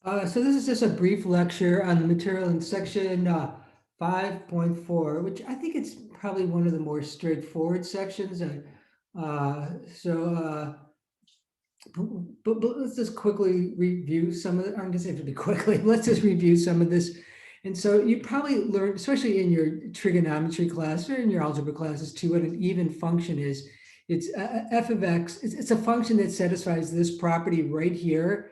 So this is just a brief lecture on the material in section 5.4, which I think it's probably one of the more straightforward sections. But let's just quickly review some of it. I'm going to say pretty quickly. Let's just review some of this. And so you probably learned, especially in your trigonometry class or in your algebra classes too, what an even function is. It's f of x. It's a function that satisfies this property right here.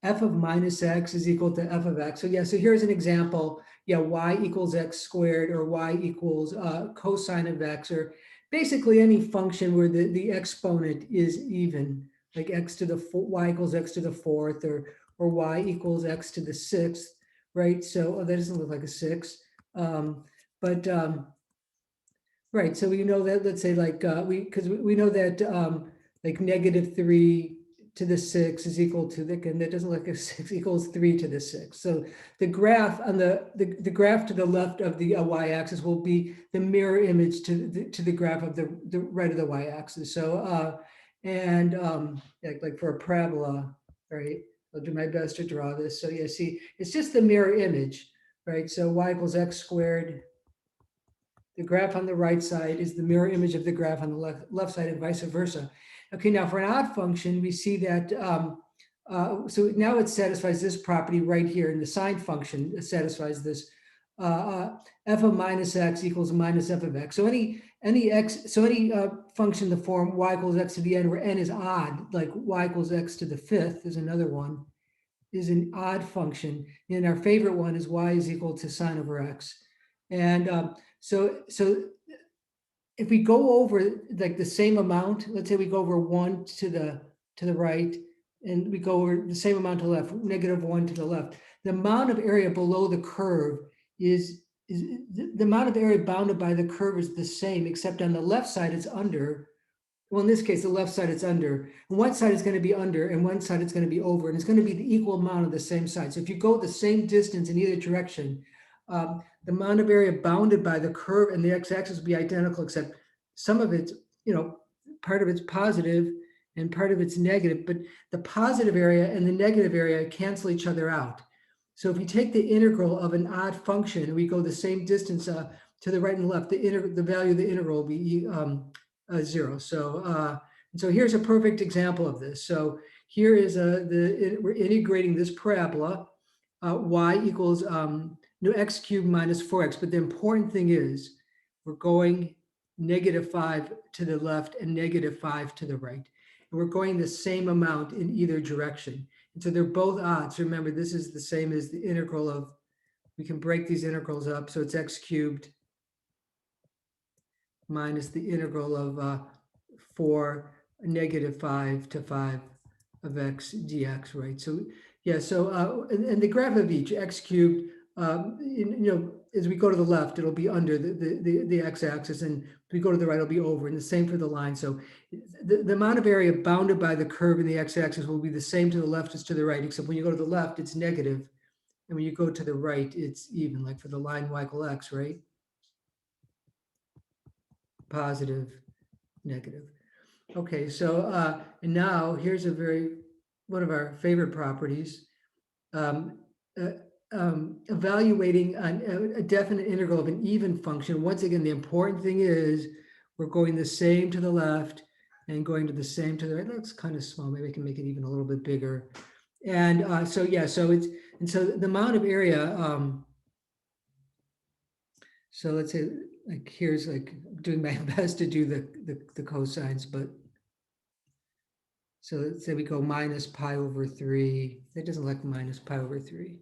F of minus x is equal to f of x. So yeah, so here's an example. Yeah, y equals x squared, or y equals cosine of x, or basically any function where the exponent is even, like x to the y equals x to the fourth, or y equals x to the sixth, right? So that doesn't look like a six, but right. So we know that, let's say, like because we know that like -3 to the 6 is equal to and that doesn't look like a 6 equals 3 to the 6. So the graph on the graph to the left of the y-axis will be the mirror image to the graph of the right of the y-axis. So and like for a parabola, right? I'll do my best to draw this. So yeah, see, it's just the mirror image, right? So y equals x squared. The graph on the right side is the mirror image of the graph on the left side, and vice versa. Okay, now for an odd function, we see that, so now it satisfies this property right here, and the sine function satisfies this. F of minus x equals minus f of x. So any function in the form y equals x to the n, where n is odd, like y equals x to the fifth is another one, is an odd function. And our favorite one is y is equal to sine over x. And so if we go over like the same amount, let's say we go over 1 to the right, and we go over the same amount to the left, -1 to the left, the amount of area below the curve is the amount of area bounded by the curve is the same, except on the left side it's under. Well, in this case, the left side it's under, and one side is going to be under, and one side is going to be over, and it's going to be the equal amount of the same side. So if you go the same distance in either direction, the amount of area bounded by the curve and the x-axis will be identical, except some of it's, part of it's positive and part of it's negative, but the positive area and the negative area cancel each other out. So if you take the integral of an odd function and we go the same distance to the right and left, the value of the integral will be 0. So here's a perfect example of this. So here is we're integrating this parabola, y equals x cubed minus 4x. But the important thing is we're going -5 to the left and -5 to the right. And we're going the same amount in either direction. And so they're both odds. Remember, this is the same as the integral of, we can break these integrals up. So it's x cubed minus the integral of 4 -5 to 5 of x dx, right? So yeah, so and the graph of each, x cubed, as we go to the left, it'll be under the x-axis, and if we go to the right, it'll be over, and the same for the line. So the amount of area bounded by the curve in the x-axis will be the same to the left as to the right, except when you go to the left, it's negative, and when you go to the right, it's even, like for the line y equal x, right? Positive, negative. Okay, so and now here's one of our favorite properties, evaluating a definite integral of an even function. Once again, the important thing is we're going the same to the left and going to the same to the right. That's kind of small. Maybe I can make it even a little bit bigger. And so yeah, so the amount of area. So let's say, like, here's like doing my best to do the cosines, but so let's say we go minus pi over 3. That doesn't look minus pi over 3.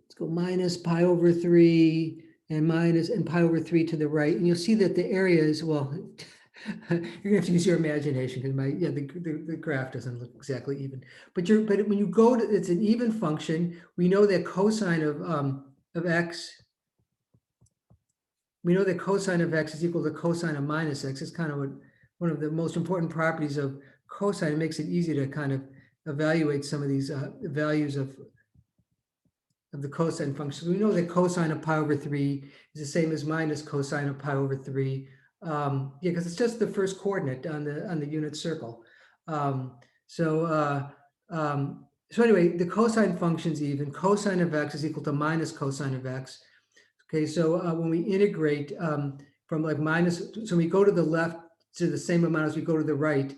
Let's go minus pi over 3 and pi over 3 to the right. And you'll see that the area is, well, you're gonna have to use your imagination, because the graph doesn't look exactly even. But when you go to, it's an even function. We know that cosine of x, we know that cosine of x is equal to cosine of minus x. It's kind of one of the most important properties of cosine. It makes it easy to kind of evaluate some of these values of the cosine function. We know that cosine of pi over 3 is the same as minus cosine of pi over 3. Yeah, because it's just the first coordinate on the unit circle. So, so anyway, the cosine function's even. Cosine of x is equal to minus cosine of x. Okay, so when we integrate from like minus, so we go to the left to the same amount as we go to the right,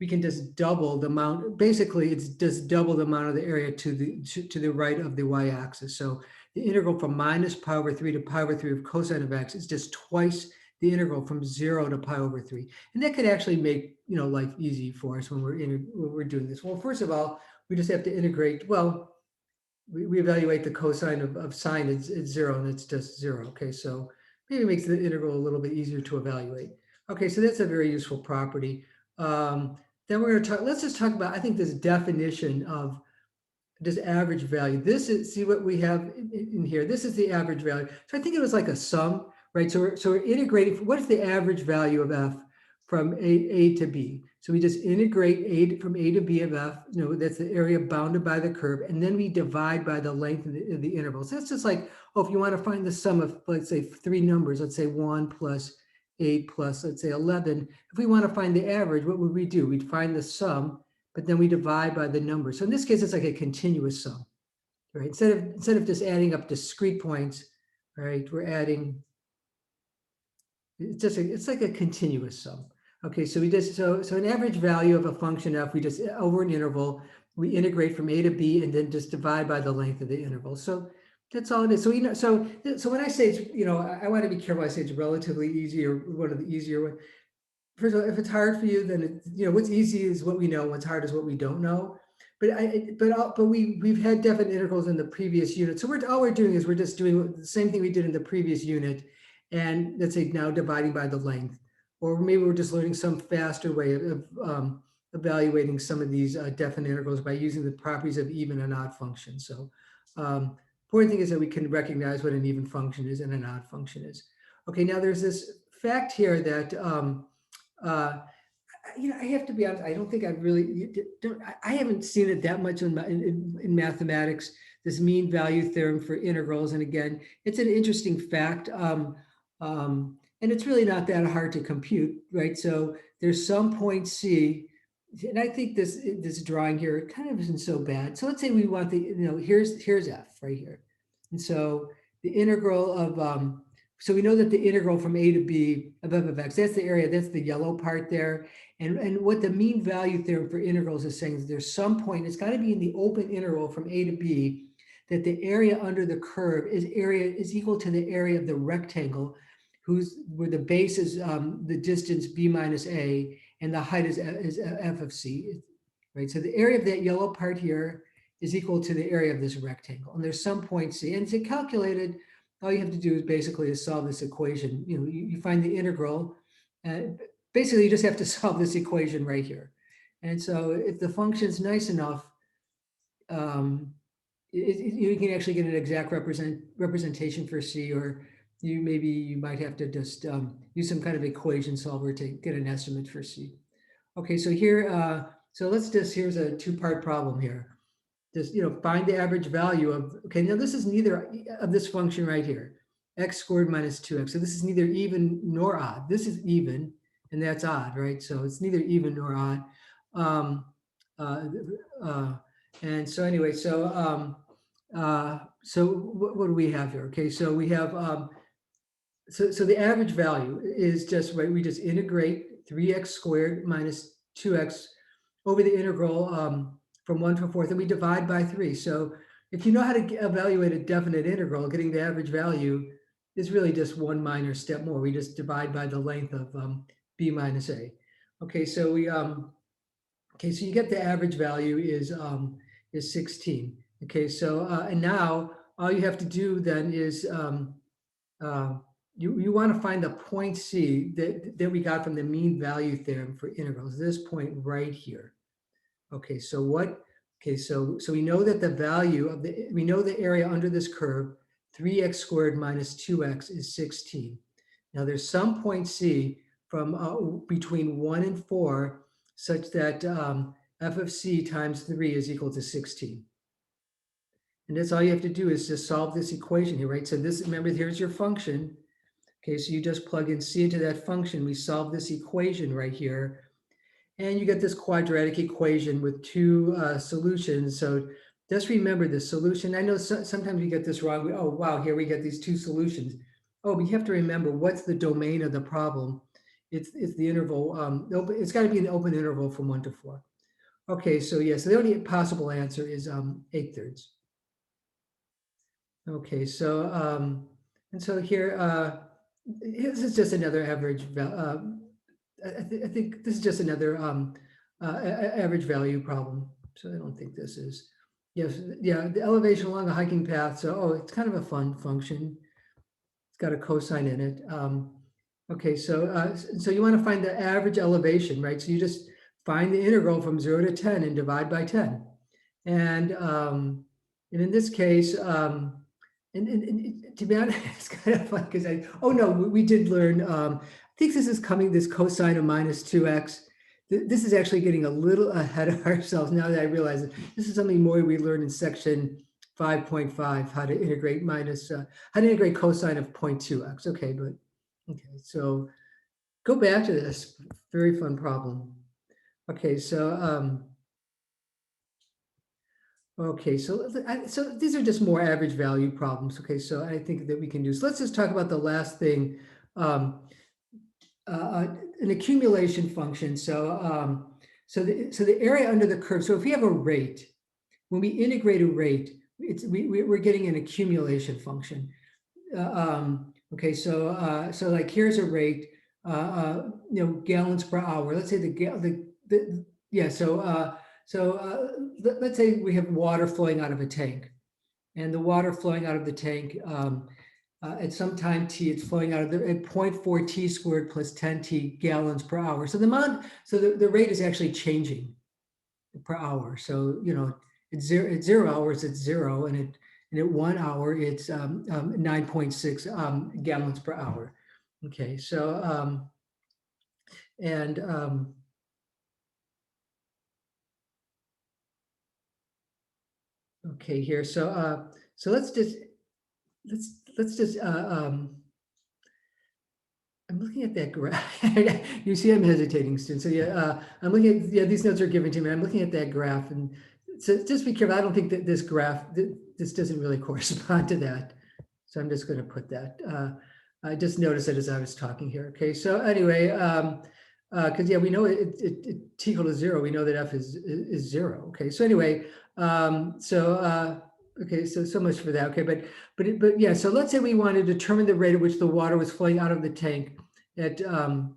we can just double the amount. Basically, it's just double the amount of the area to the right of the y-axis. So the integral from minus pi over 3 to pi over 3 of cosine of x is just twice the integral from 0 to pi over 3. And that could actually make life easy for us when we're doing this. Well, first of all, we just have to integrate. Well, we evaluate the cosine of sine it's 0, and it's just 0. Okay, so maybe it makes the integral a little bit easier to evaluate. Okay, so that's a very useful property. Then we're going to talk, let's just talk about, I think, this definition of this average value. This is, see what we have in here. This is the average value. So I think it was like a sum, right? So we're integrating, what is the average value of f from A to B? So we just integrate from A to B of f, that's the area bounded by the curve, and then we divide by the length of the interval. So that's just like, if you want to find the sum of, let's say, 3 numbers, let's say 1 plus 8 plus, let's say, 11. If we want to find the average, what would we do? We'd find the sum, but then we divide by the number. So in this case, it's like a continuous sum, right? Instead of just adding up discrete points, right? We're adding, it's like a continuous sum. Okay, so we just, so an average value of a function f, we just, over an interval, we integrate from A to B and then just divide by the length of the interval. So that's all it is. So, so when I say it's, I want to be careful. I say it's relatively easy, or one of the easier ones. First of all, if it's hard for you, then what's easy is what we know. What's hard is what we don't know. But we've had definite integrals in the previous unit. So all we're doing is we're just doing the same thing we did in the previous unit, and let's say now dividing by the length, or maybe we're just learning some faster way of evaluating some of these definite integrals by using the properties of even and odd functions. So important thing is that we can recognize what an even function is and an odd function is. Okay, now there's this fact here that I have to be honest. I don't think I really I haven't seen it that much in mathematics. This mean value theorem for integrals, and again, it's an interesting fact, and it's really not that hard to compute, right? So there's some point C, and I think this drawing here kind of isn't so bad. So let's say we want the here's f right here, and so the integral of so we know that the integral from A to B of f of x, that's the area, that's the yellow part there. And what the mean value theorem for integrals is saying is there's some point, it's got to be in the open interval from A to B, that the area under the curve is equal to the area of the rectangle where the base is the distance b minus a, and the height is f of c, right? So the area of that yellow part here is equal to the area of this rectangle. And there's some point C, and it's calculated. All you have to do is basically solve this equation. You find the integral. Basically, you just have to solve this equation right here. And so if the function's nice enough, you can actually get an exact representation for C, or you might have to just use some kind of equation solver to get an estimate for C. Okay, so here, so here's a 2-part problem here. Just, find the average value of, okay, now this is neither of this function right here, x squared minus 2x. So this is neither even nor odd. This is even, and that's odd, right? So it's neither even nor odd. And so anyway, so what do we have here? Okay, so we have, so the average value is just, right, we just integrate 3x squared minus 2x over the integral from 1 to a fourth, and we divide by 3. So if you know how to evaluate a definite integral, getting the average value is really just one minor step more. We just divide by the length of b minus a. Okay, so okay, so you get the average value is 16. Okay, so and now all you have to do then is you want to find the point C that we got from the mean value theorem for integrals. This point right here. Okay, so we know that the value of we know the area under this curve, 3x squared minus 2x is 16. Now there's some point C from between 1 and 4 such that f of c times 3 is equal to 16. And that's all you have to do is just solve this equation here, right? So this, remember, here's your function. Okay, so you just plug in c into that function. We solve this equation right here. And you get this quadratic equation with two solutions. So just remember the solution. I know sometimes we get this wrong. Oh, wow, here we get these two solutions. Oh, but you have to remember what's the domain of the problem. It's the interval. It's got to be an open interval from 1 to 4. Okay, so yeah, so the only possible answer is 8/3. Okay, so and so here, this is just another average. I think this is just another average value problem. So I don't think this is. Yes, yeah, the elevation along a hiking path. So oh, it's kind of a fun function. It's got a cosine in it. Okay, so you want to find the average elevation, right? So you just find the integral from 0 to 10 and divide by 10. And in this case, and to be honest, it's kind of fun because oh no, we did learn, I think this cosine of minus 2x. This is actually getting a little ahead of ourselves now that I realize it. This is something more we learned in section 5.5, how to integrate cosine of 0.2x. Okay, but okay, so go back to this very fun problem. Okay, so okay, so these are just more average value problems. Okay, so I think that we can do. So let's just talk about the last thing, an accumulation function. So so the area under the curve. So if we have a rate, when we integrate a rate, we're getting an accumulation function. Okay, so like here's a rate, gallons per hour. Let's say let's say we have water flowing out of a tank, and the water flowing out of the tank at some time t, it's flowing out of at 0.4 t squared plus 10 t gallons per hour. So the rate is actually changing per hour. So at 0 hours it's 0, and at 1 hour it's 9.6 gallons per hour. Okay, so okay, here. So let's just I'm looking at that graph. You see, I'm hesitating, Stu. So yeah, I'm looking at these notes are given to me. I'm looking at that graph, and so just be careful. I don't think that this graph this doesn't really correspond to that. So I'm just going to put that. I just noticed it as I was talking here. Okay, so anyway, because yeah, we know it t equal to 0. We know that f is 0. Okay, so anyway, okay, so much for that. Okay, but yeah, so let's say we want to determine the rate at which the water was flowing out of the tank at time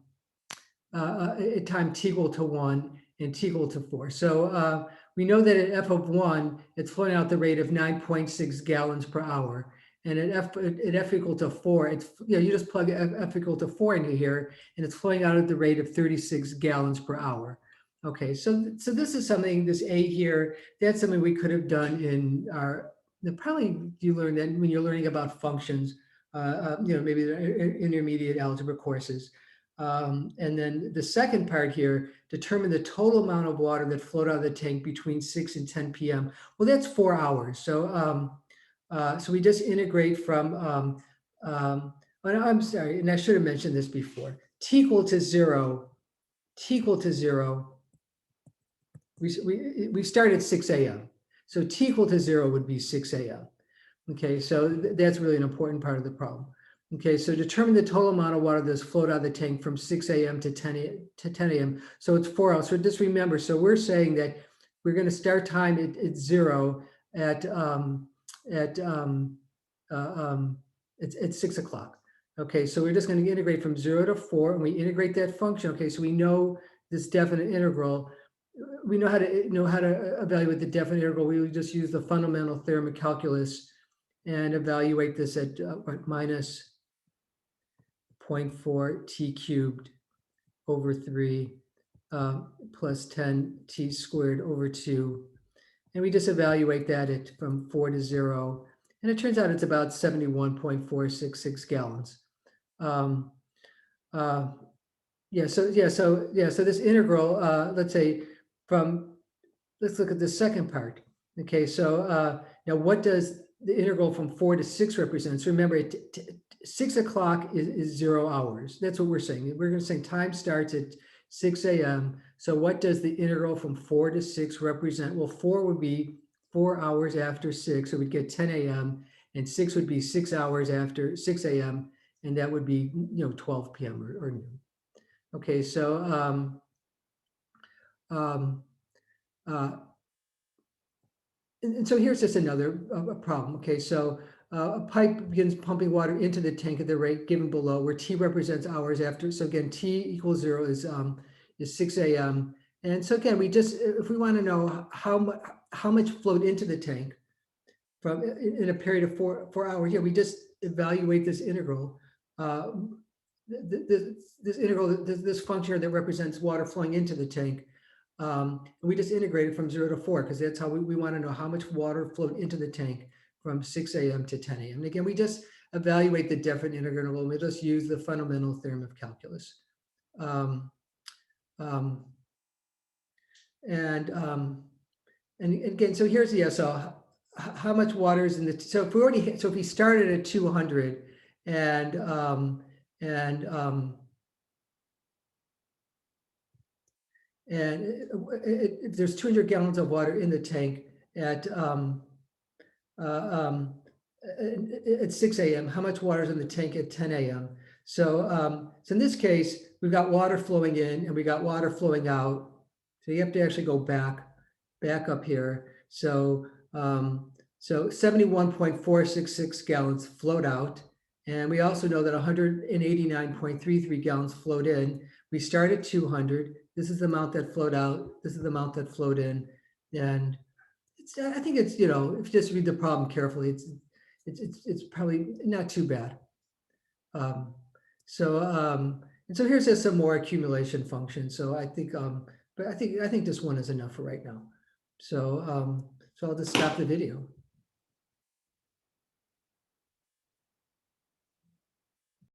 t equal to 1 and t equal to 4. So we know that at f of 1, it's flowing out the rate of 9.6 gallons per hour. And at f equal to 4, it's you just plug f equal to 4 into here, and it's flowing out at the rate of 36 gallons per hour. Okay, so this is something, this A here, that's something we could have done in our, probably you learn that when you're learning about functions, maybe the intermediate algebra courses. And then the second part here, determine the total amount of water that flowed out of the tank between 6 and 10 p.m. Well, that's 4 hours. So so we just integrate from, I'm sorry, and I should have mentioned this before, t equal to 0, we start at 6 a.m. So t equal to 0 would be 6 a.m. Okay, so that's really an important part of the problem. Okay, so determine the total amount of water that's flowed out of the tank from 6 a.m. to 10 a.m. So it's 4 hours. So just remember, so we're saying that we're going to start time at 0 at 6 o'clock. Okay, so we're just going to integrate from 0 to 4, and we integrate that function. Okay, so we know this definite integral. We know how to evaluate the definite integral. We would just use the fundamental theorem of calculus and evaluate this at minus 0.4 t cubed over 3 plus 10 t squared over 2. And we just evaluate that at from 4 to 0. And it turns out it's about 71.466 gallons. So this integral, let's say let's look at the second part. Okay, so now what does the integral from 4 to 6 represent? So remember, 6 o'clock is 0 hours. That's what we're saying. We're going to say time starts at 6 a.m. So what does the integral from 4 to 6 represent? Well, 4 would be 4 hours after 6, so we'd get 10 a.m. and 6 would be 6 hours after 6 a.m. and that would be 12 p.m. or noon. Okay, so and so here's just another problem. Okay, so a pipe begins pumping water into the tank at the rate given below, where T represents hours after. So again, T equals 0 is 6 a.m. And so again, we just, if we want to know how much flowed into the tank from in a period of 4 hours, yeah, we just evaluate this integral. This integral, this function that represents water flowing into the tank. We just integrated from 0 to 4 because that's how we want to know how much water flowed into the tank from 6 a.m. to 10 a.m. And again, we just evaluate the definite integral and we just use the fundamental theorem of calculus. And again, so here's the so how much water is in the, so if we already, so if we started at 200 and there's 200 gallons of water in the tank at 6 a.m. How much water is in the tank at 10 a.m.? So, so in this case, we've got water flowing in and we got water flowing out. So you have to actually go back up here. So, so 71.466 gallons flowed out. And we also know that 189.33 gallons flowed in. We start at 200. This is the amount that flowed out. This is the amount that flowed in. And it's, I think it's, if you just read the problem carefully, it's probably not too bad. And so here's just some more accumulation functions. So I think, but I think this one is enough for right now. So, so I'll just stop the video.